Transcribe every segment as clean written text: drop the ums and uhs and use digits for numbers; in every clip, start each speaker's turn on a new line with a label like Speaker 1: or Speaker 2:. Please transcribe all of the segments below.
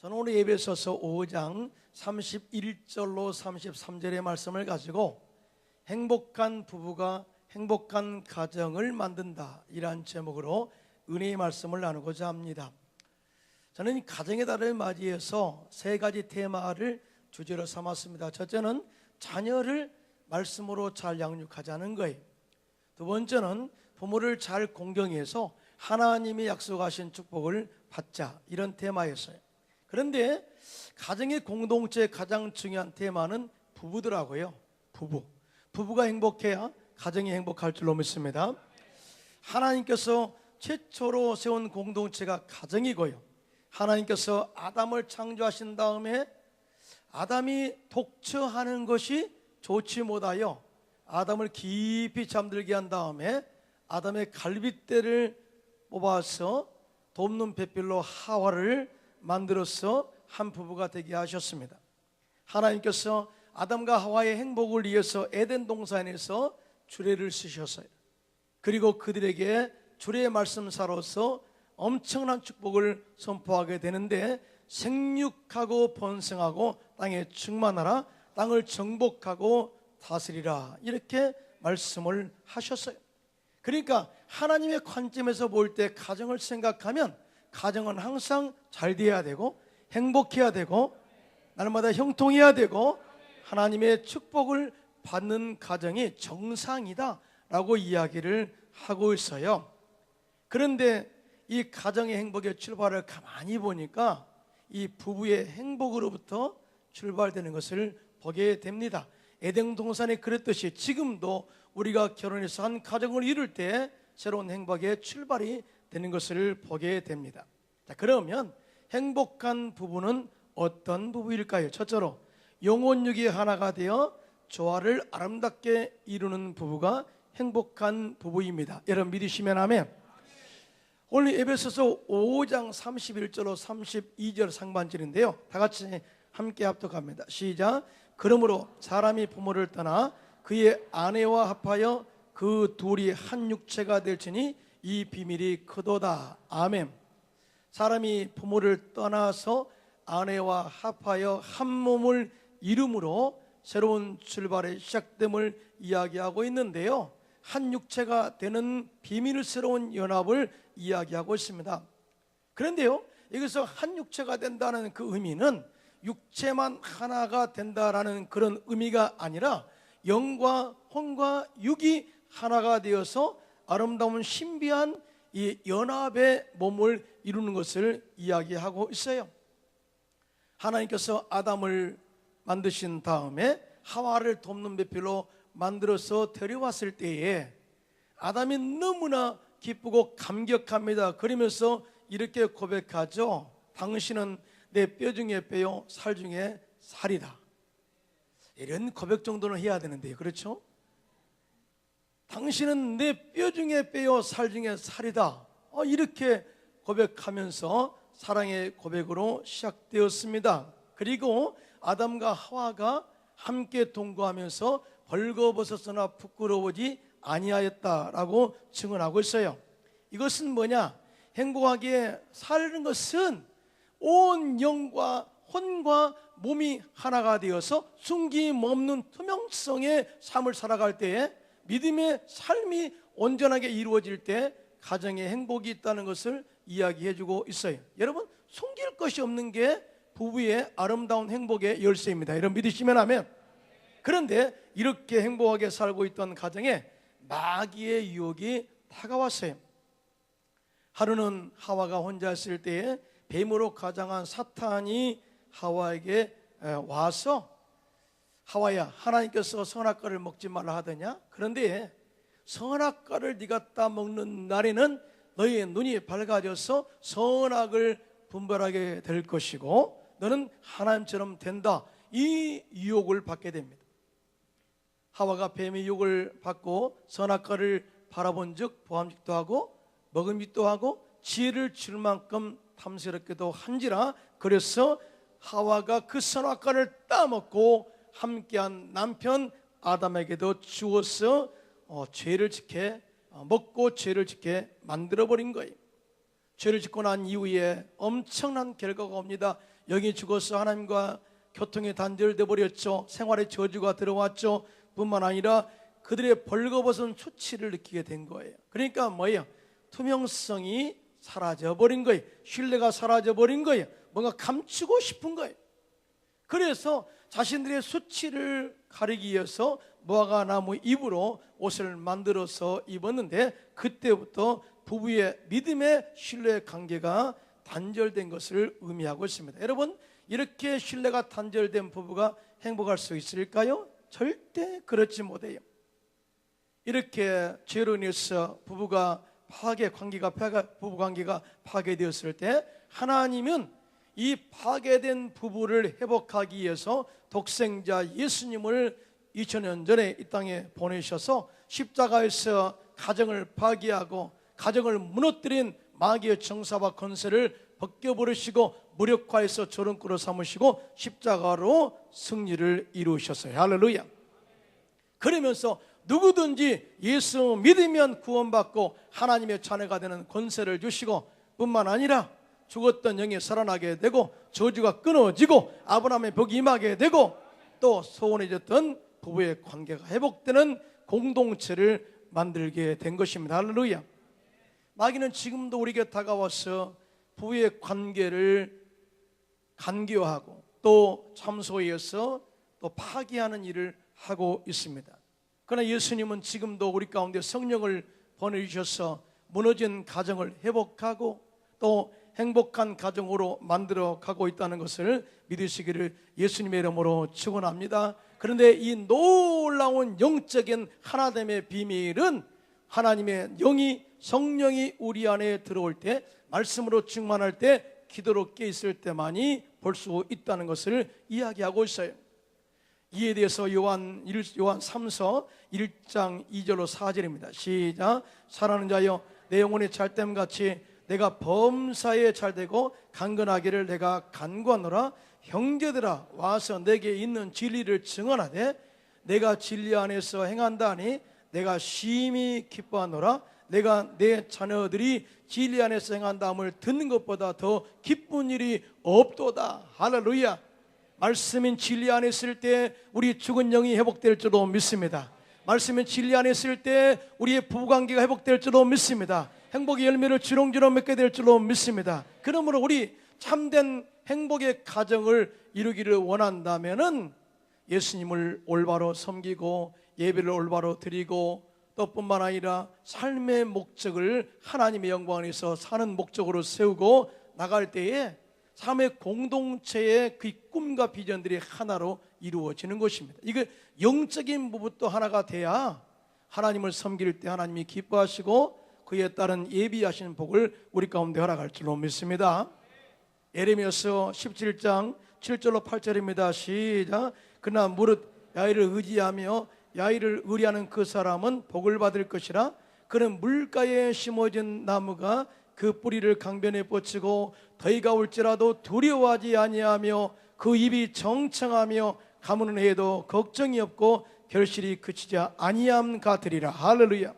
Speaker 1: 저는 오늘 에베소서 5장 31절로 33절의 말씀을 가지고 행복한 부부가 행복한 가정을 만든다, 이러한 제목으로 은혜의 말씀을 나누고자 합니다. 저는 이 가정의 달을 맞이해서 세 가지 테마를 주제로 삼았습니다. 첫째는 자녀를 말씀으로 잘 양육하자는 거예요. 두 번째는 부모를 잘 공경해서 하나님이 약속하신 축복을 받자, 이런 테마였어요. 그런데 가정의 공동체의 가장 중요한 테마는 부부더라고요. 부부가 행복해야 가정이 행복할 줄로 믿습니다. 하나님께서 최초로 세운 공동체가 가정이고요, 하나님께서 아담을 창조하신 다음에 아담이 독처하는 것이 좋지 못하여 아담을 깊이 잠들게 한 다음에 아담의 갈빗대를 뽑아서 돕는 배필로 하와를 만들어서 한 부부가 되게 하셨습니다. 하나님께서 아담과 하와의 행복을 위해서 에덴 동산에서 주례를 쓰셨어요. 그리고 그들에게 주례의 말씀사로서 엄청난 축복을 선포하게 되는데, 생육하고 번성하고 땅에 충만하라, 땅을 정복하고 다스리라, 이렇게 말씀을 하셨어요. 그러니까 하나님의 관점에서 볼 때 가정을 생각하면 가정은 항상 잘 돼야 되고 행복해야 되고 날마다 형통해야 되고 하나님의 축복을 받는 가정이 정상이다 라고 이야기를 하고 있어요. 그런데 이 가정의 행복의 출발을 가만히 보니까 이 부부의 행복으로부터 출발되는 것을 보게 됩니다. 에덴 동산에 그랬듯이 지금도 우리가 결혼해서 한 가정을 이룰 때 새로운 행복의 출발이 되는 것을 보게 됩니다. 자, 그러면 행복한 부부는 어떤 부부일까요? 첫째로 영혼육이 하나가 되어 조화를 아름답게 이루는 부부가 행복한 부부입니다. 여러분 믿으시면 아멘. 오늘 에베소서 5장 31절로 32절 상반절인데요, 다 같이 함께 합독합니다. 시작. 그러므로 사람이 부모를 떠나 그의 아내와 합하여 그 둘이 한 육체가 될지니 이 비밀이 크도다. 아멘. 사람이 부모를 떠나서 아내와 합하여 한 몸을 이룸으로 새로운 출발의 시작됨을 이야기하고 있는데요, 한 육체가 되는 비밀스러운 연합을 이야기하고 있습니다. 그런데요, 여기서 한 육체가 된다는 그 의미는 육체만 하나가 된다라는 그런 의미가 아니라 영과 혼과 육이 하나가 되어서 아름다운 신비한 이 연합의 몸을 이루는 것을 이야기하고 있어요. 하나님께서 아담을 만드신 다음에 하와를 돕는 배필로 만들어서 데려왔을 때에 아담이 너무나 기쁘고 감격합니다. 그러면서 이렇게 고백하죠. 당신은 내 뼈 중에 뼈요 살 중에 살이다. 이런 고백 정도는 해야 되는데요, 그렇죠? 당신은 내 뼈 중에 뼈요 살 중에 살이다. 이렇게 고백하면서 사랑의 고백으로 시작되었습니다. 그리고 아담과 하와가 함께 동거하면서 벌거벗었으나 부끄러워지 아니하였다라고 증언하고 있어요. 이것은 뭐냐? 행복하게 사는 것은 온 영과 혼과 몸이 하나가 되어서 숨김없는 투명성의 삶을 살아갈 때에, 믿음의 삶이 온전하게 이루어질 때 가정에 행복이 있다는 것을 이야기해주고 있어요. 여러분, 숨길 것이 없는 게 부부의 아름다운 행복의 열쇠입니다. 여러분 믿으시면 아멘. 그런데 이렇게 행복하게 살고 있던 가정에 마귀의 유혹이 다가왔어요. 하루는 하와가 혼자 있을 때에 뱀으로 가장한 사탄이 하와에게 와서, 하와야, 하나님께서 선악과를 먹지 말라 하더냐? 그런데 선악과를 네가 따먹는 날에는 너의 눈이 밝아져서 선악을 분별하게 될 것이고 너는 하나님처럼 된다, 이 유혹을 받게 됩니다. 하와가 뱀의 유혹을 받고 선악과를 바라본 즉 보암직도 하고 먹음직도 하고 지혜를 줄 만큼 탐스럽게도 한지라, 그래서 하와가 그 선악과를 따먹고 함께한 남편 아담에게도 주어서 죄를 짓게 먹고 죄를 짓게 만들어버린 거예요. 죄를 짓고 난 이후에 엄청난 결과가 옵니다. 영이 죽어서 하나님과 교통이 단절돼 버렸죠. 생활에 저주가 들어왔죠. 뿐만 아니라 그들의 벌거벗은 수치를 느끼게 된 거예요. 그러니까 뭐예요? 투명성이 사라져버린 거예요. 신뢰가 사라져버린 거예요. 뭔가 감추고 싶은 거예요. 그래서 자신들의 수치를 가리기 위해서 무화과나무 잎으로 옷을 만들어서 입었는데, 그때부터 부부의 믿음의 신뢰 관계가 단절된 것을 의미하고 있습니다. 여러분, 이렇게 신뢰가 단절된 부부가 행복할 수 있을까요? 절대 그렇지 못해요. 이렇게 죄로 인해서 부부 관계가 파괴되었을 때 하나님은 이 파괴된 부부를 회복하기 위해서 독생자 예수님을 2000년 전에 이 땅에 보내셔서 십자가에서 가정을 파괴하고 가정을 무너뜨린 마귀의 정사와 권세를 벗겨버리시고 무력화해서 조롱꾼으로 삼으시고 십자가로 승리를 이루셨어요. 할렐루야. 그러면서 누구든지 예수 믿으면 구원받고 하나님의 자녀가 되는 권세를 주시고, 뿐만 아니라 죽었던 영이 살아나게 되고 저주가 끊어지고 아브라함의 복이 임하게 되고 또 소원해졌던 부부의 관계가 회복되는 공동체를 만들게 된 것입니다. 할렐루야. 마귀는 지금도 우리에게 다가와서 부부의 관계를 간교하고 또 참소해서 또 파괴하는 일을 하고 있습니다. 그러나 예수님은 지금도 우리 가운데 성령을 보내주셔서 무너진 가정을 회복하고 또 행복한 가정으로 만들어 가고 있다는 것을 믿으시기를 예수님의 이름으로 축원합니다. 그런데 이 놀라운 영적인 하나됨의 비밀은 하나님의 영이, 성령이 우리 안에 들어올 때, 말씀으로 충만할 때, 기도로 깨 있을 때만이 볼 수 있다는 것을 이야기하고 있어요. 이에 대해서 요한 3서 1장 2절로 4절입니다. 시작. 사랑하는 자여, 내 영혼이 잘됨 같이 내가 범사에 잘되고 강건하기를 내가 간구하노라. 형제들아, 와서 내게 있는 진리를 증언하되 내가 진리 안에서 행한다니 내가 심히 기뻐하노라. 내가 내 자녀들이 진리 안에서 행한다함을 듣는 것보다 더 기쁜 일이 없도다. 할렐루야. 말씀인 진리 안에 있을 때 우리 죽은 영이 회복될 줄로 믿습니다. 말씀인 진리 안에 있을 때 우리의 부부관계가 회복될 줄로 믿습니다. 행복의 열매를 주렁주렁 맺게 될 줄로 믿습니다. 그러므로 우리 참된 행복의 가정을 이루기를 원한다면은 예수님을 올바로 섬기고 예배를 올바로 드리고 또 뿐만 아니라 삶의 목적을 하나님의 영광 안에서 사는 목적으로 세우고 나갈 때에 삶의 공동체의 그 꿈과 비전들이 하나로 이루어지는 것입니다. 이게 영적인 부분도 하나가 돼야 하나님을 섬길 때 하나님이 기뻐하시고 그에 따른 예비하시는 복을 우리 가운데 허락할 줄로 믿습니다. 예레미야서 17장 7절로 8절입니다. 시작. 그러나 무릇 야훼를 의지하며 야훼를 의뢰하는 그 사람은 복을 받을 것이라. 그는 물가에 심어진 나무가 그 뿌리를 강변에 뻗치고 더위가 올지라도 두려워하지 아니하며 그 입이 정청하며 가무는 해도 걱정이 없고 결실이 그치지 아니함 같으리라. 할렐루야.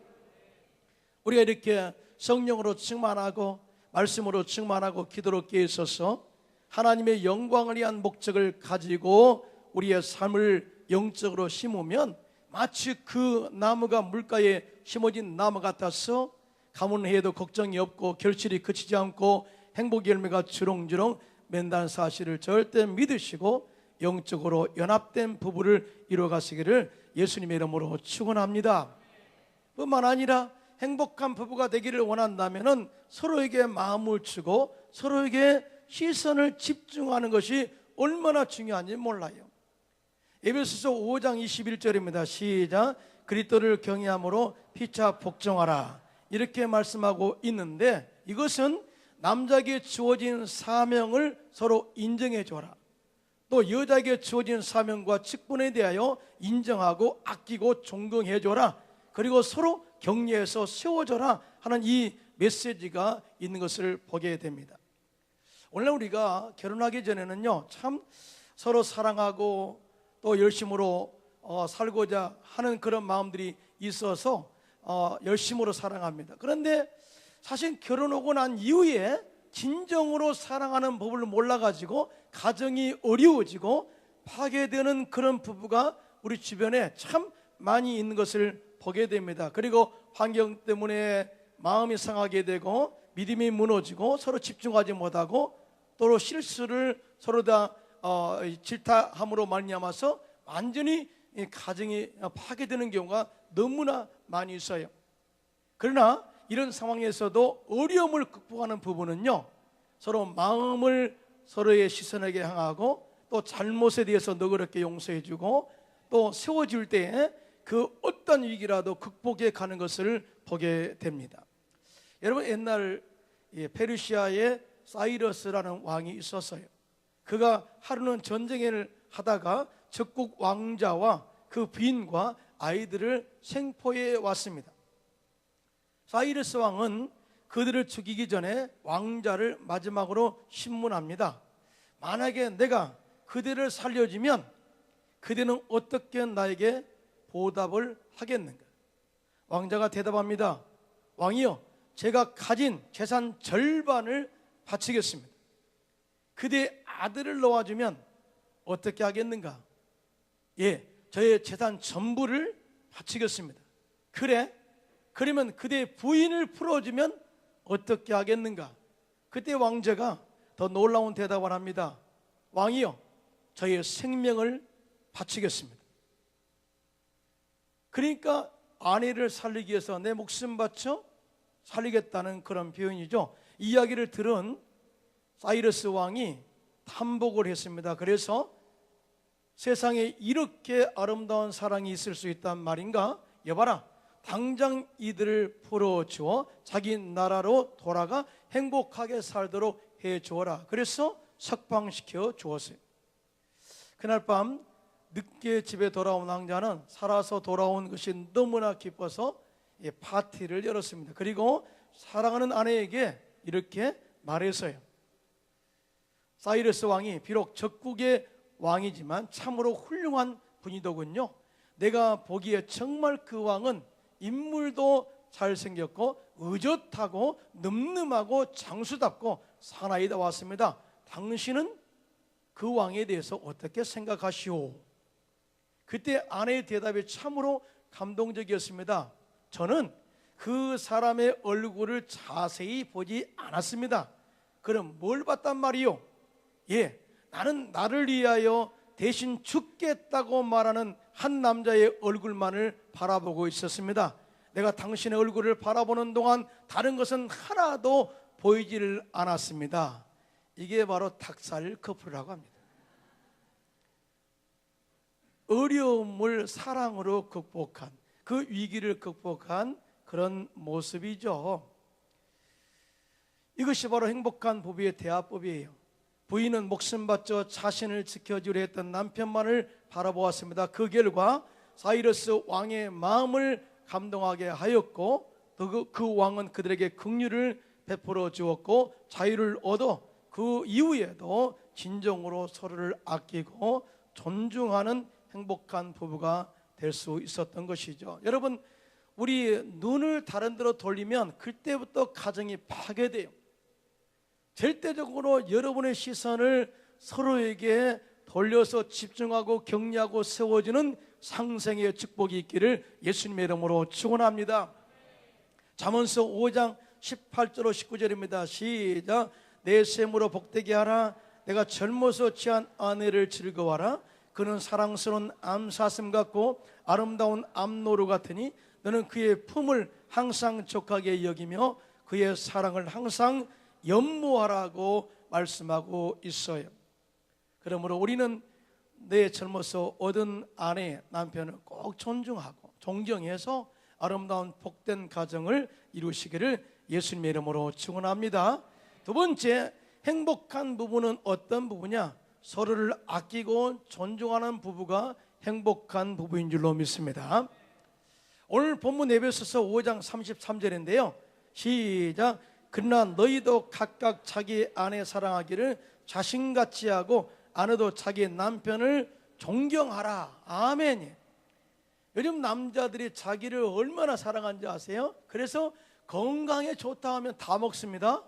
Speaker 1: 우리가 이렇게 성령으로 충만하고 말씀으로 충만하고 기도로 깨어 있어서 하나님의 영광을 위한 목적을 가지고 우리의 삶을 영적으로 심으면 마치 그 나무가 물가에 심어진 나무 같아서 가뭄 해도 걱정이 없고 결실이 그치지 않고 행복의 열매가 주렁주렁 맺는다는 사실을 절대 믿으시고 영적으로 연합된 부부를 이루어가시기를 예수님의 이름으로 축원합니다. 뿐만 아니라 행복한 부부가 되기를 원한다면 서로에게 마음을 주고 서로에게 시선을 집중하는 것이 얼마나 중요한지 몰라요. 에베소서 5장 21절입니다. 시작. 그리스도를 경외함으로 피차 복종하라. 이렇게 말씀하고 있는데 이것은 남자에게 주어진 사명을 서로 인정해 줘라. 또 여자에게 주어진 사명과 직분에 대하여 인정하고 아끼고 존경해 줘라. 그리고 서로 격려해서 세워줘라 하는 이 메시지가 있는 것을 보게 됩니다. 오늘 우리가 결혼하기 전에는요, 참 서로 사랑하고 또 열심으로 살고자 하는 그런 마음들이 있어서 열심으로 사랑합니다. 그런데 사실 결혼하고 난 이후에 진정으로 사랑하는 법을 몰라가지고 가정이 어려워지고 파괴되는 그런 부부가 우리 주변에 참 많이 있는 것을 보게 됩니다. 그리고 환경 때문에 마음이 상하게 되고 믿음이 무너지고 서로 집중하지 못하고 또 실수를 서로 다 질타함으로 말미암아서 완전히 가정이 파괴되는 경우가 너무나 많이 있어요. 그러나 이런 상황에서도 어려움을 극복하는 부부는요, 서로 마음을 서로의 시선에게 향하고 또 잘못에 대해서 너그럽게 용서해주고 또 세워질 때에 그 어떤 위기라도 극복해 가는 것을 보게 됩니다. 여러분, 옛날 페르시아에 사이러스라는 왕이 있었어요. 그가 하루는 전쟁을 하다가 적국 왕자와 그 부인과 아이들을 생포해 왔습니다. 사이러스 왕은 그들을 죽이기 전에 왕자를 마지막으로 신문합니다. 만약에 내가 그들을 살려주면 그들은 어떻게 나에게 보답을 하겠는가? 왕자가 대답합니다. 왕이여, 제가 가진 재산 절반을 바치겠습니다. 그대의 아들을 놓아주면 어떻게 하겠는가? 예, 저의 재산 전부를 바치겠습니다. 그래? 그러면 그대의 부인을 풀어주면 어떻게 하겠는가? 그때 왕자가 더 놀라운 대답을 합니다. 왕이여, 저의 생명을 바치겠습니다. 그러니까 아내를 살리기 위해서 내 목숨 바쳐 살리겠다는 그런 표현이죠. 이 이야기를 들은 사이러스 왕이 탐복을 했습니다. 그래서 세상에 이렇게 아름다운 사랑이 있을 수 있단 말인가? 여봐라, 당장 이들을 풀어주어 자기 나라로 돌아가 행복하게 살도록 해주어라. 그래서 석방시켜 주었어요. 그날 밤 늦게 집에 돌아온 왕자는 살아서 돌아온 것이 너무나 기뻐서 파티를 열었습니다. 그리고 사랑하는 아내에게 이렇게 말했어요. 사이러스 왕이 비록 적국의 왕이지만 참으로 훌륭한 분이더군요. 내가 보기에 정말 그 왕은 인물도 잘생겼고 의젓하고 늠름하고 장수답고 사나이다 왔습니다. 당신은 그 왕에 대해서 어떻게 생각하시오? 그때 아내의 대답이 참으로 감동적이었습니다. 저는 그 사람의 얼굴을 자세히 보지 않았습니다. 그럼 뭘 봤단 말이요? 예, 나는 나를 위하여 대신 죽겠다고 말하는 한 남자의 얼굴만을 바라보고 있었습니다. 내가 당신의 얼굴을 바라보는 동안 다른 것은 하나도 보이지를 않았습니다. 이게 바로 닭살 커플이라고 합니다. 어려움을 사랑으로 극복한, 그 위기를 극복한 그런 모습이죠. 이것이 바로 행복한 부부의 대화법이에요. 부인은 목숨 바쳐 자신을 지켜주려 했던 남편만을 바라보았습니다. 그 결과 사이러스 왕의 마음을 감동하게 하였고 또 그 왕은 그들에게 긍휼을 베풀어 주었고 자유를 얻어 그 이후에도 진정으로 서로를 아끼고 존중하는 행복한 부부가 될 수 있었던 것이죠. 여러분, 우리 눈을 다른 데로 돌리면 그때부터 가정이 파괴돼요. 절대적으로 여러분의 시선을 서로에게 돌려서 집중하고 격려하고 세워주는 상생의 축복이 있기를 예수님의 이름으로 축원합니다. 잠언서 5장 18절로 19절입니다. 시작. 내 셈으로 복되게 하라. 내가 젊어서 취한 아내를 즐거워하라. 그는 사랑스러운 암사슴 같고 아름다운 암노루 같으니 너는 그의 품을 항상 족하게 여기며 그의 사랑을 항상 연모하라고 말씀하고 있어요. 그러므로 우리는 내 젊어서 얻은 아내, 남편을 꼭 존중하고 존경해서 아름다운 복된 가정을 이루시기를 예수님의 이름으로 축원합니다. 두 번째, 행복한 부부는 어떤 부부냐? 서로를 아끼고 존중하는 부부가 행복한 부부인 줄로 믿습니다. 오늘 본문 에베소서 5장 33절인데요. 시작. 그러나 너희도 각각 자기 아내 사랑하기를 자신같이 하고 아내도 자기 남편을 존경하라. 아멘. 요즘 남자들이 자기를 얼마나 사랑하는지 아세요? 그래서 건강에 좋다 하면 다 먹습니다.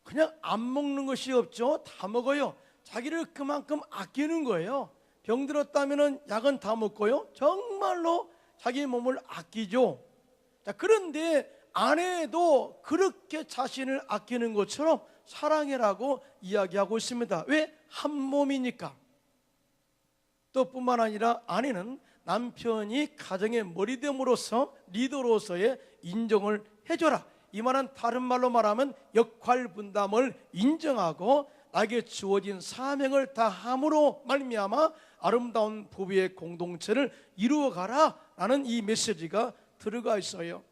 Speaker 1: 그냥 안 먹는 것이 없죠. 다 먹어요. 자기를 그만큼 아끼는 거예요. 병 들었다면 약은 다 먹고요. 정말로 자기 몸을 아끼죠. 자, 그런데 아내도 그렇게 자신을 아끼는 것처럼 사랑해라고 이야기하고 있습니다. 왜? 한 몸이니까. 또 뿐만 아니라 아내는 남편이 가정의 머리됨으로써 리더로서의 인정을 해줘라. 이 말은 다른 말로 말하면 역할 분담을 인정하고 나에게 주어진 사명을 다함으로 말미암아 아름다운 부부의 공동체를 이루어가라 라는 이 메시지가 들어가 있어요.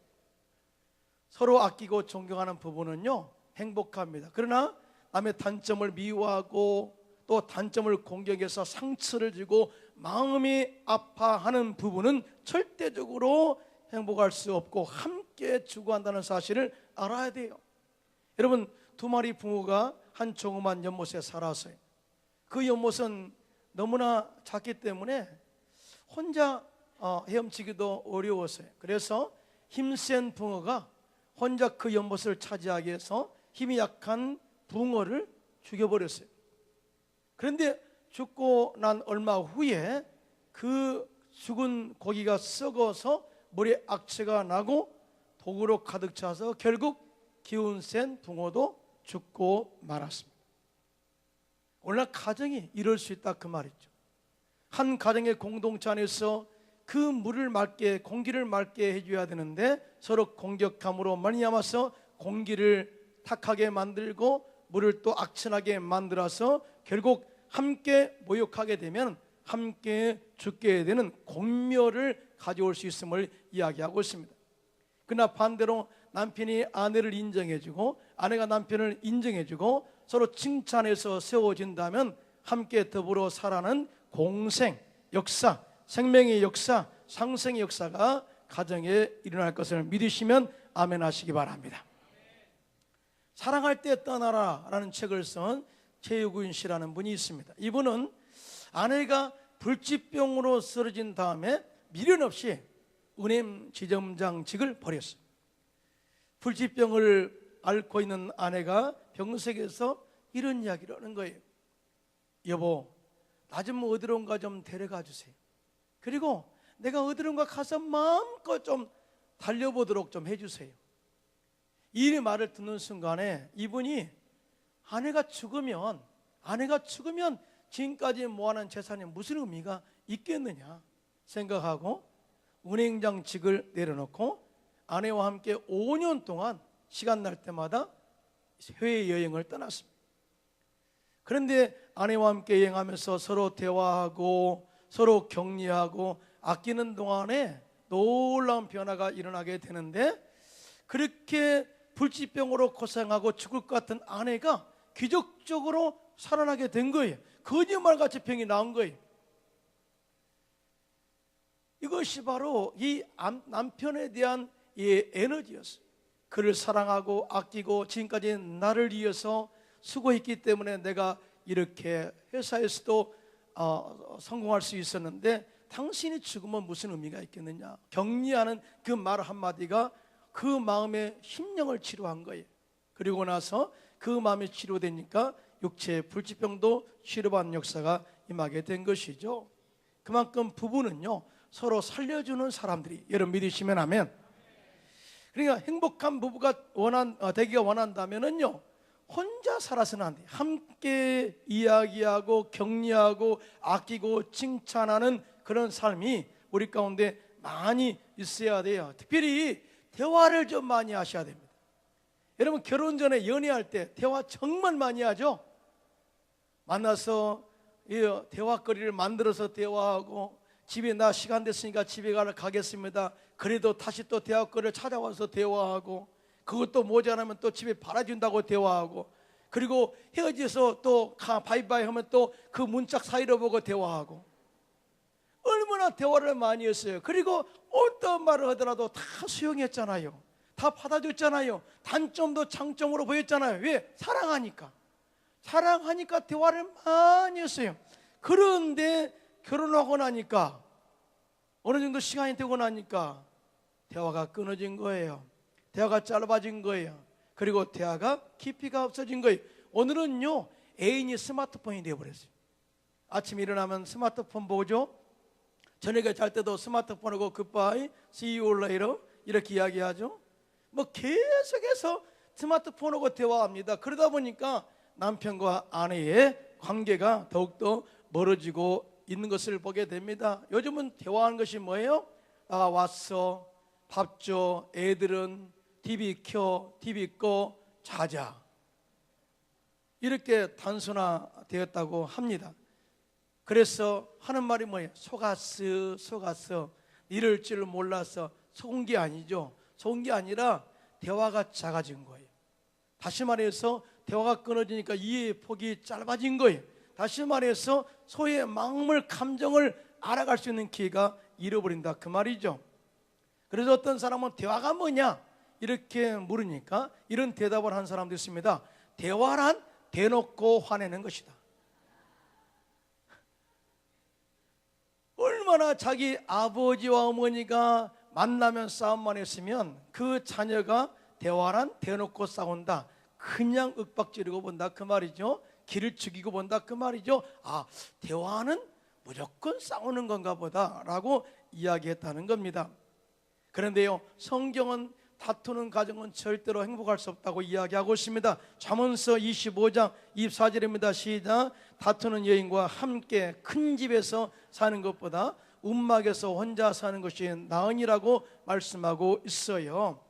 Speaker 1: 서로 아끼고 존경하는 부부는요 행복합니다. 그러나 남의 단점을 미워하고 또 단점을 공격해서 상처를 주고 마음이 아파하는 부부는 절대적으로 행복할 수 없고 함께 죽어간다는 사실을 알아야 돼요. 여러분, 두 마리 붕어가 한 조그만 연못에 살았어요. 그 연못은 너무나 작기 때문에 혼자 헤엄치기도 어려웠어요. 그래서 힘센 붕어가 혼자 그 연못을 차지하기 위해서 힘이 약한 붕어를 죽여버렸어요. 그런데 죽고 난 얼마 후에 그 죽은 고기가 썩어서 물에 악취가 나고 독으로 가득 차서 결국 기운 센 붕어도 죽고 말았습니다. 오늘날 가정이 이럴 수 있다 그 말이죠. 한 가정의 공동체 안에서 그 물을 맑게 공기를 맑게 해줘야 되는데 서로 공격함으로 말미암아서 공기를 탁하게 만들고 물을 또 악천하게 만들어서 결국 함께 모욕하게 되면 함께 죽게 되는 공멸을 가져올 수 있음을 이야기하고 있습니다. 그러나 반대로 남편이 아내를 인정해주고 아내가 남편을 인정해주고 서로 칭찬해서 세워진다면 함께 더불어 살아가는 공생, 역사, 생명의 역사, 상생의 역사가 가정에 일어날 것을 믿으시면 아멘 하시기 바랍니다. 사랑할 때 떠나라 라는 책을 쓴 최유근 씨라는 분이 있습니다. 이분은 아내가 불치병으로 쓰러진 다음에 미련 없이 은행 지점장직을 버렸어요. 불치병을 앓고 있는 아내가 병석에서 이런 이야기를 하는 거예요. 여보, 나 좀 어디론가 좀 데려가 주세요. 그리고 내가 어디론가 가서 마음껏 좀 달려보도록 좀 해주세요. 이 말을 듣는 순간에 이분이 아내가 죽으면 지금까지 모아놓은 재산이 무슨 의미가 있겠느냐 생각하고 은행장직을 내려놓고 아내와 함께 5년 동안 시간 날 때마다 해외여행을 떠났습니다. 그런데 아내와 함께 여행하면서 서로 대화하고 서로 격려하고 아끼는 동안에 놀라운 변화가 일어나게 되는데 그렇게 불치병으로 고생하고 죽을 것 같은 아내가 기적적으로 살아나게 된 거예요. 거짓말같이 병이 나은 거예요. 이것이 바로 이 남편에 대한 이 에너지였어요. 그를 사랑하고 아끼고 지금까지 나를 위해서 수고했기 때문에 내가 이렇게 회사에서도 성공할 수 있었는데 당신이 죽으면 무슨 의미가 있겠느냐 격려하는 그 말 한마디가 그 마음의 심령을 치료한 거예요. 그리고 나서 그 마음이 치료되니까 육체의 불치병도 치료받는 역사가 임하게 된 것이죠. 그만큼 부부는요 서로 살려주는 사람들이 여러분 믿으시면 아멘. 그러니까 행복한 부부가 되기가 원한다면은요 혼자 살아서는 안 돼요. 함께 이야기하고 격려하고 아끼고 칭찬하는 그런 삶이 우리 가운데 많이 있어야 돼요. 특별히 대화를 좀 많이 하셔야 됩니다. 여러분 결혼 전에 연애할 때 대화 정말 많이 하죠. 만나서 대화거리를 만들어서 대화하고 집에 나 시간 됐으니까 집에 가겠습니다. 그래도 다시 또 대화거리를 찾아와서 대화하고 그것도 모자라면 또 집에 팔아준다고 대화하고 그리고 헤어져서 또 바이바이 하면 또 그 문짝 사이로 보고 대화하고 얼마나 대화를 많이 했어요. 그리고 어떤 말을 하더라도 다 수용했잖아요. 다 받아줬잖아요. 단점도 장점으로 보였잖아요. 왜? 사랑하니까 대화를 많이 했어요. 그런데 결혼하고 나니까 어느 정도 시간이 되고 나니까 대화가 끊어진 거예요. 대화가 짧아진 거예요. 그리고 대화가 깊이가 없어진 거예요. 오늘은요, 애인이 스마트폰이 되어버렸어요. 아침에 일어나면 스마트폰 보죠. 저녁에 잘 때도 스마트폰하고 굿바이, see you later 이렇게 이야기하죠. 뭐 계속해서 스마트폰하고 대화합니다. 그러다 보니까 남편과 아내의 관계가 더욱더 멀어지고 있는 것을 보게 됩니다. 요즘은 대화하는 것이 뭐예요? 아, 왔어, 밥 줘, 애들은 TV 켜, TV 꺼, 자자. 이렇게 단순화되었다고 합니다. 그래서 하는 말이 뭐예요? 속았어. 이럴 줄 몰랐어. 속은 게 아니죠. 속은 게 아니라 대화가 작아진 거예요. 다시 말해서 대화가 끊어지니까 이해의 폭이 짧아진 거예요. 다시 말해서 소의 마음을, 감정을 알아갈 수 있는 기회가 잃어버린다 그 말이죠. 그래서 어떤 사람은 대화가 뭐냐 이렇게 물으니까 이런 대답을 한 사람도 있습니다. 대화란 대놓고 화내는 것이다. 얼마나 자기 아버지와 어머니가 만나면 싸움만 했으면 그 자녀가 대화란 대놓고 싸운다, 그냥 윽박지르고 본다 그 말이죠. 길을 죽이고 본다 그 말이죠. 아, 대화는 무조건 싸우는 건가 보다 라고 이야기했다는 겁니다. 그런데요, 성경은 다투는 가정은 절대로 행복할 수 없다고 이야기하고 있습니다. 잠언서 25장 24절입니다. 시작. 다투는 여인과 함께 큰 집에서 사는 것보다 움막에서 혼자 사는 것이 나으니라고 말씀하고 있어요.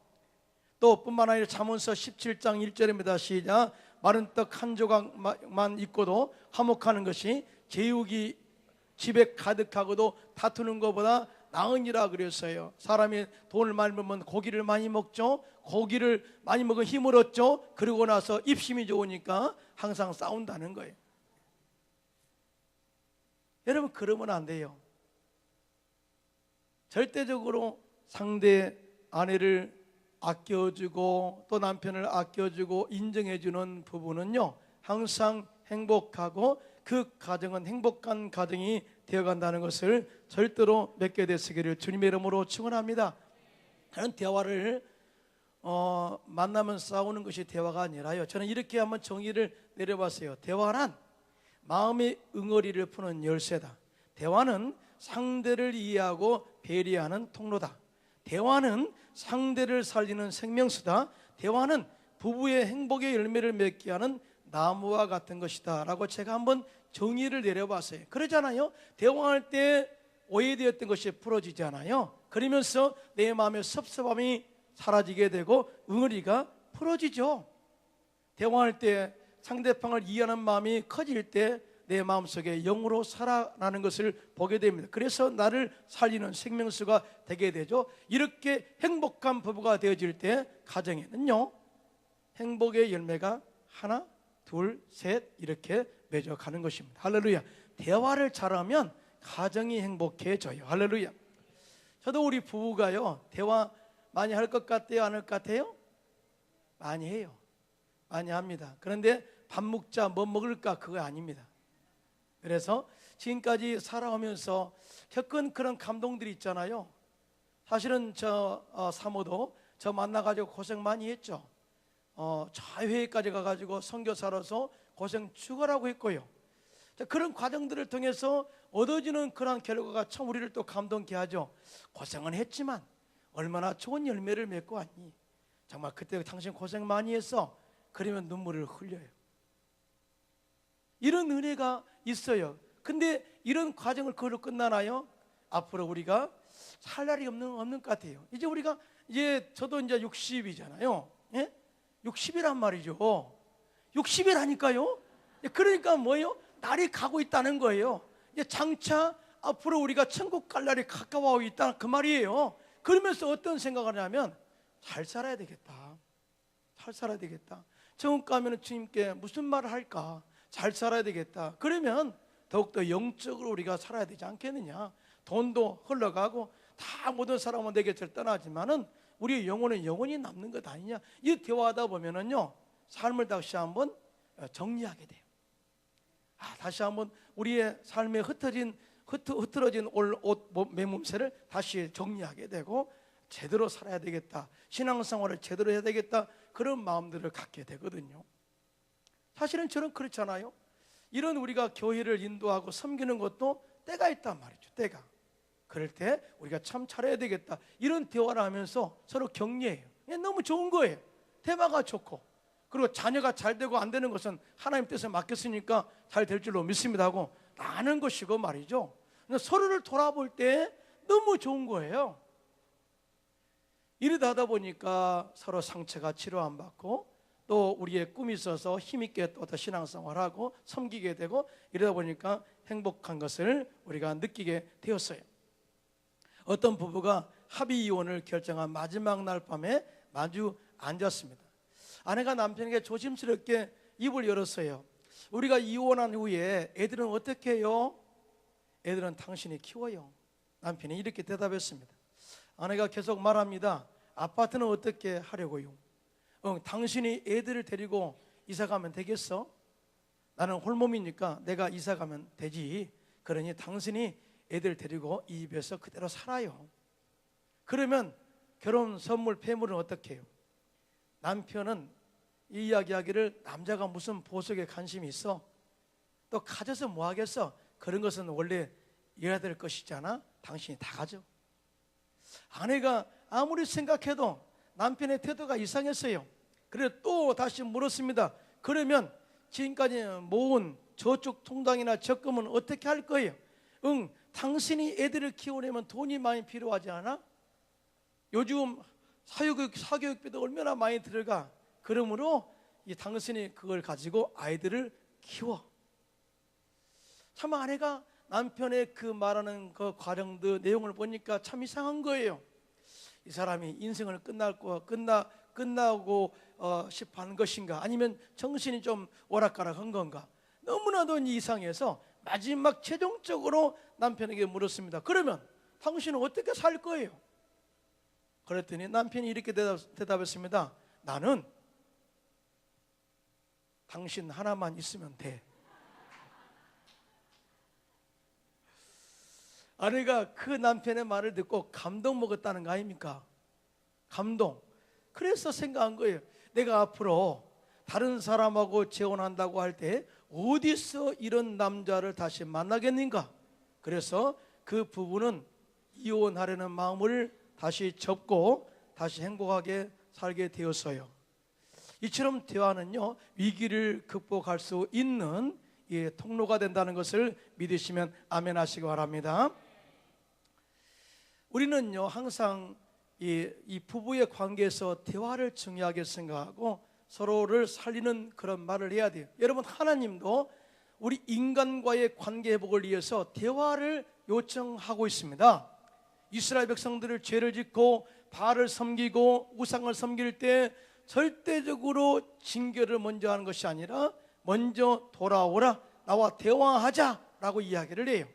Speaker 1: 또 뿐만 아니라 잠언서 17장 1절입니다. 시작. 마른 떡 한 조각만 있고도 화목하는 것이 제육이 집에 가득하고도 다투는 것보다 나으니라 그랬어요. 사람이 돈을 많이 벌면 고기를 많이 먹죠. 고기를 많이 먹으면 힘을 얻죠. 그러고 나서 입심이 좋으니까 항상 싸운다는 거예요. 여러분, 그러면 안 돼요. 절대적으로 상대 아내를 아껴주고 또 남편을 아껴주고 인정해주는 부부는요, 항상 행복하고 그 가정은 행복한 가정이 되어간다는 것을 절대로 맺게 되시기를 주님의 이름으로 축원합니다. 그런 대화를 만나면 싸우는 것이 대화가 아니라요, 저는 이렇게 한번 정의를 내려봤어요. 대화란 마음의 응어리를 푸는 열쇠다. 대화는 상대를 이해하고 배려하는 통로다. 대화는 상대를 살리는 생명수다. 대화는 부부의 행복의 열매를 맺게 하는 나무와 같은 것이다 라고 제가 한번 정의를 내려봤어요. 그러잖아요. 대화할 때 오해되었던 것이 풀어지잖아요. 그러면서 내 마음의 섭섭함이 사라지게 되고 응어리가 풀어지죠. 대화할 때 상대방을 이해하는 마음이 커질 때 내 마음속에 영으로 살아나는 것을 보게 됩니다. 그래서 나를 살리는 생명수가 되게 되죠. 이렇게 행복한 부부가 되어질 때 가정에는요, 행복의 열매가 하나, 둘, 셋 이렇게 맺어가는 것입니다. 할렐루야. 대화를 잘하면 가정이 행복해져요. 할렐루야. 저도 우리 부부가요, 대화 많이 할 것 같아요? 안 할 것 같아요? 많이 해요. 많이 합니다. 그런데 밥 먹자 뭐 먹을까 그거 아닙니다. 그래서 지금까지 살아오면서 겪은 그런 감동들이 있잖아요. 사실은 저 사모도 저 만나가지고 고생 많이 했죠. 저 해외까지 가가지고 선교사로서 고생 죽어라고 했고요. 그런 과정들을 통해서 얻어지는 그런 결과가 참 우리를 또 감동케 하죠. 고생은 했지만 얼마나 좋은 열매를 맺고 왔니? 정말 그때 당신 고생 많이 했어. 그러면 눈물을 흘려요. 이런 은혜가 있어요. 근데 이런 과정을 그걸로 끝나나요? 앞으로 우리가 살 날이 없는 것 같아요. 이제 우리가 저도 이제 60이잖아요. 예? 60이란 말이죠. 60이라니까요. 그러니까 뭐예요? 날이 가고 있다는 거예요. 이제 장차 앞으로 우리가 천국 갈 날이 가까워오고 있다 그 말이에요. 그러면서 어떤 생각을 하냐면 잘 살아야 되겠다. 잘 살아야 되겠다. 천국 가면 주님께 무슨 말을 할까? 잘 살아야 되겠다. 그러면 더욱더 영적으로 우리가 살아야 되지 않겠느냐. 돈도 흘러가고 다 모든 사람은 내 곁을 떠나지만은 우리의 영혼은 영원히 남는 것 아니냐. 이 대화하다 보면은요, 삶을 다시 한번 정리하게 돼요. 다시 한번 우리의 삶에 흐트러진 옷, 맨몸새를 다시 정리하게 되고 제대로 살아야 되겠다, 신앙생활을 제대로 해야 되겠다, 그런 마음들을 갖게 되거든요. 사실은 저는 그렇잖아요. 이런 우리가 교회를 인도하고 섬기는 것도 때가 있단 말이죠. 때가. 그럴 때 우리가 참 잘해야 되겠다, 이런 대화를 하면서 서로 격려해요. 너무 좋은 거예요. 대화가 좋고, 그리고 자녀가 잘 되고 안 되는 것은 하나님 뜻에 맡겼으니까 잘 될 줄로 믿습니다 하고 나는 것이고 말이죠. 서로를 돌아볼 때 너무 좋은 거예요. 이러다 하다 보니까 서로 상처가 치료 안 받고, 또 우리의 꿈이 있어서 힘있게 또 신앙생활하고 섬기게 되고, 이러다 보니까 행복한 것을 우리가 느끼게 되었어요. 어떤 부부가 합의 이혼을 결정한 마지막 날 밤에 마주 앉았습니다. 아내가 남편에게 조심스럽게 입을 열었어요. 우리가 이혼한 후에 애들은 어떻게 해요? 애들은 당신이 키워요. 남편이 이렇게 대답했습니다. 아내가 계속 말합니다. 아파트는 어떻게 하려고요? 당신이 애들을 데리고 이사 가면 되겠어? 나는 홀몸이니까 내가 이사 가면 되지. 그러니 당신이 애들 데리고 이 집에서 그대로 살아요. 그러면 결혼 선물 폐물은 어떻게 해요? 남편은 이 이야기하기를, 남자가 무슨 보석에 관심이 있어? 또 가져서 뭐 하겠어? 그런 것은 원래 여자들 것이잖아. 당신이 다 가져. 아내가 아무리 생각해도 남편의 태도가 이상했어요. 그래서 또 다시 물었습니다. 그러면 지금까지 모은 저축 통장이나 적금은 어떻게 할 거예요? 당신이 애들을 키우려면 돈이 많이 필요하지 않아? 요즘 사교육비도 얼마나 많이 들어가. 그러므로 당신이 그걸 가지고 아이들을 키워. 참 아내가 남편의 그 말하는 그 과정들 내용을 보니까 참 이상한 거예요. 이 사람이 인생을 끝나고 싶어 하는 것인가, 아니면 정신이 좀 오락가락한 건가. 너무나도 이상해서 마지막 최종적으로 남편에게 물었습니다. 그러면 당신은 어떻게 살 거예요? 그랬더니 남편이 이렇게 대답했습니다. 나는 당신 하나만 있으면 돼. 아내가 그 남편의 말을 듣고 감동 먹었다는 거 아닙니까? 감동. 그래서 생각한 거예요. 내가 앞으로 다른 사람하고 재혼한다고 할 때 어디서 이런 남자를 다시 만나겠는가? 그래서 그 부부는 이혼하려는 마음을 다시 접고 다시 행복하게 살게 되었어요. 이처럼 대화는요, 위기를 극복할 수 있는 통로가 된다는 것을 믿으시면 아멘 하시기 바랍니다. 우리는요, 항상 이 부부의 관계에서 대화를 중요하게 생각하고 서로를 살리는 그런 말을 해야 돼요. 여러분, 하나님도 우리 인간과의 관계 회복을 위해서 대화를 요청하고 있습니다. 이스라엘 백성들을 죄를 짓고 바알을 섬기고 우상을 섬길 때 절대적으로 징계를 먼저 하는 것이 아니라 먼저 돌아오라, 나와 대화하자라고 이야기를 해요.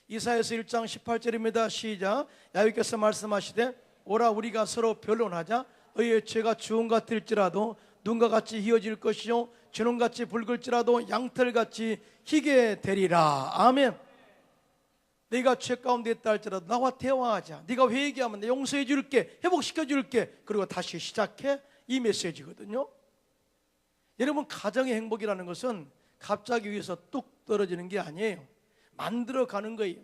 Speaker 1: 이사야서 1장 18절입니다. 시작. 야훼께서 말씀하시되 오라, 우리가 서로 변론하자. 너희의 죄가 주홍 같을지라도 눈과 같이 희어질 것이요 진홍같이 붉을지라도 양털같이 희게 되리라. 아멘. 네가 죄 가운데 있다 할지라도 나와 대화하자. 네가 회개하면 내가 용서해 줄게, 회복시켜 줄게. 그리고 다시 시작해. 이 메시지거든요. 여러분, 가정의 행복이라는 것은 갑자기 위에서 뚝 떨어지는 게 아니에요. 만들어가는 거예요.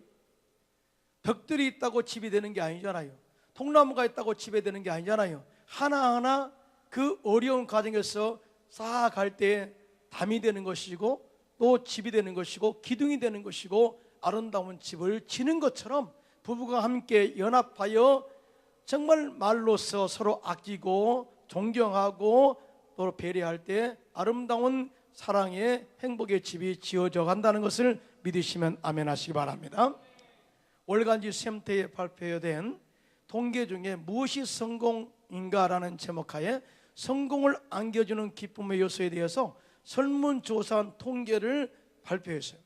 Speaker 1: 벽들이 있다고 집이 되는 게 아니잖아요. 통나무가 있다고 집이 되는 게 아니잖아요. 하나하나 그 어려운 과정에서 쌓아갈 때 담이 되는 것이고, 또 집이 되는 것이고, 기둥이 되는 것이고, 아름다운 집을 지는 것처럼 부부가 함께 연합하여 정말 말로써 서로 아끼고 존경하고 또 배려할 때 아름다운 사랑의 행복의 집이 지어져 간다는 것을 믿으시면 아멘 하시기 바랍니다. 월간지 샘터에 발표된 통계 중에 무엇이 성공인가라는 제목하에 성공을 안겨주는 기쁨의 요소에 대해서 설문조사한 통계를 발표했어요.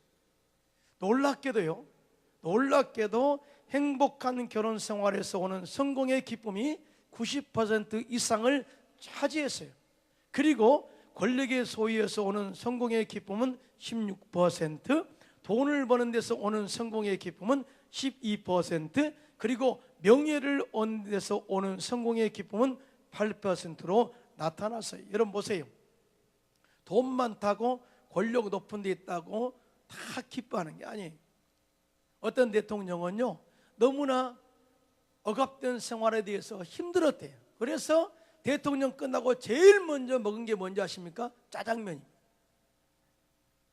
Speaker 1: 놀랍게도 행복한 결혼 생활에서 오는 성공의 기쁨이 90% 이상을 차지했어요. 그리고 권력의 소유에서 오는 성공의 기쁨은 16%, 돈을 버는 데서 오는 성공의 기쁨은 12%, 그리고 명예를 얻는 데서 오는 성공의 기쁨은 8%로 나타났어요. 여러분 보세요. 돈 많다고 권력 높은 데 있다고 다 기뻐하는 게 아니에요. 어떤 대통령은요, 너무나 억압된 생활에 대해서 힘들었대요. 그래서 대통령 끝나고 제일 먼저 먹은 게 뭔지 아십니까? 짜장면입니다.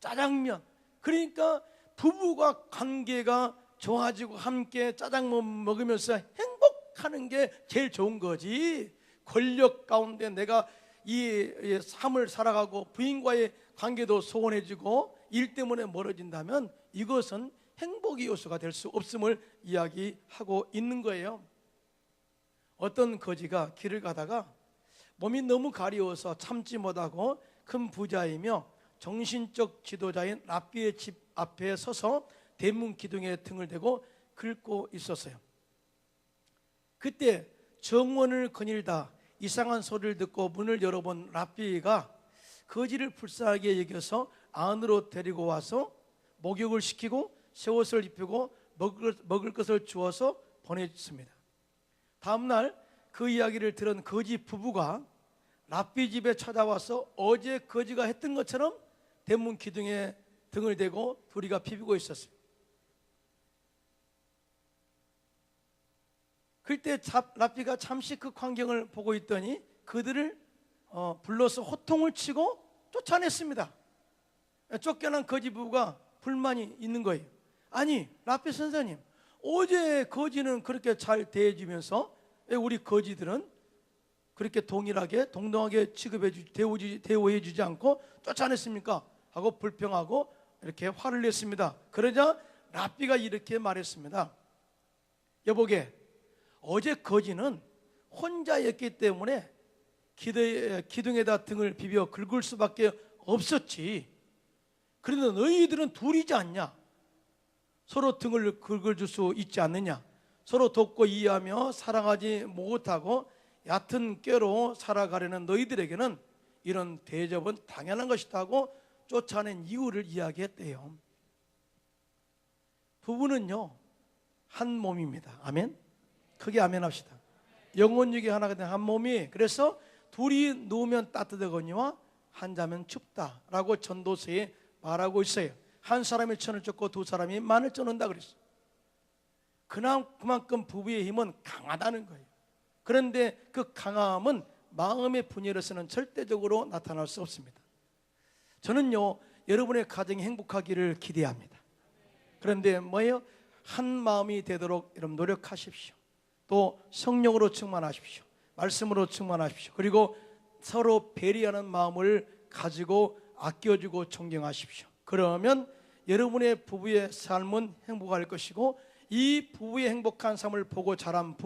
Speaker 1: 짜장면. 그러니까 부부가 관계가 좋아지고 함께 짜장면 먹으면서 행복하는 게 제일 좋은 거지. 권력 가운데 내가 이 삶을 살아가고 부인과의 관계도 소원해지고 일 때문에 멀어진다면 이것은 행복의 요소가 될 수 없음을 이야기하고 있는 거예요. 어떤 거지가 길을 가다가 몸이 너무 가려워서 참지 못하고 큰 부자이며 정신적 지도자인 랍비의 집 앞에 서서 대문 기둥에 등을 대고 긁고 있었어요. 그때 정원을 거닐다 이상한 소리를 듣고 문을 열어본 랍비가 거지를 불쌍하게 여겨서 안으로 데리고 와서 목욕을 시키고 새 옷을 입히고 먹을 것을 주어서 보냈습니다. 다음날 그 이야기를 들은 거지 부부가 랍비 집에 찾아와서 어제 거지가 했던 것처럼 대문 기둥에 등을 대고 둘이가 비비고 있었어요. 그때 랍비가 잠시 그 광경을 보고 있더니 그들을 불러서 호통을 치고 쫓아냈습니다. 쫓겨난 거지 부부가 불만이 있는 거예요. 아니, 랍비 선생님, 어제 거지는 그렇게 잘 대해주면서 왜 우리 거지들은 그렇게 동등하게 대우해주지 않고 쫓아냈습니까? 하고 불평하고 이렇게 화를 냈습니다. 그러자 랍비가 이렇게 말했습니다. 여보게, 어제 거지는 혼자였기 때문에 기둥에다 등을 비벼 긁을 수밖에 없었지. 그런데 너희들은 둘이지 않냐? 서로 등을 긁어줄 수 있지 않느냐? 서로 돕고 이해하며 사랑하지 못하고 얕은 꾀로 살아가려는 너희들에게는 이런 대접은 당연한 것이다 하고 쫓아낸 이유를 이야기했대요. 부부는요, 한 몸입니다. 아멘? 크게 아멘 합시다. 영혼육이 하나가 된 한 몸이, 그래서 둘이 누우면 따뜻하거니와 한 자면 춥다라고 전도서에 말하고 있어요. 한 사람이 천을 쫓고 두 사람이 만을 쫓는다 그랬어요. 그만큼 부부의 힘은 강하다는 거예요. 그런데 그 강함은 마음의 분열에서는 절대적으로 나타날 수 없습니다. 저는요, 여러분의 가정이 행복하기를 기대합니다. 그런데 뭐예요? 한 마음이 되도록 여러분 노력하십시오. 또 성령으로 충만하십시오. 말씀으로 충만하십시오. 그리고 서로 배려하는 마음을 가지고 아껴주고 존경하십시오. 그러면 여러분의 부부의 삶은 행복할 것이고, 이 부부의 행복한 삶을 보고 자란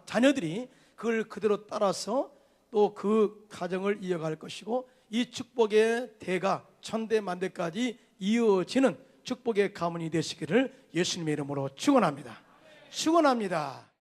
Speaker 1: 자녀들이 그걸 그대로 따라서 또 그 가정을 이어갈 것이고, 이 축복의 대가 천대만대까지 이어지는 축복의 가문이 되시기를 예수님의 이름으로 축원합니다. 축원합니다.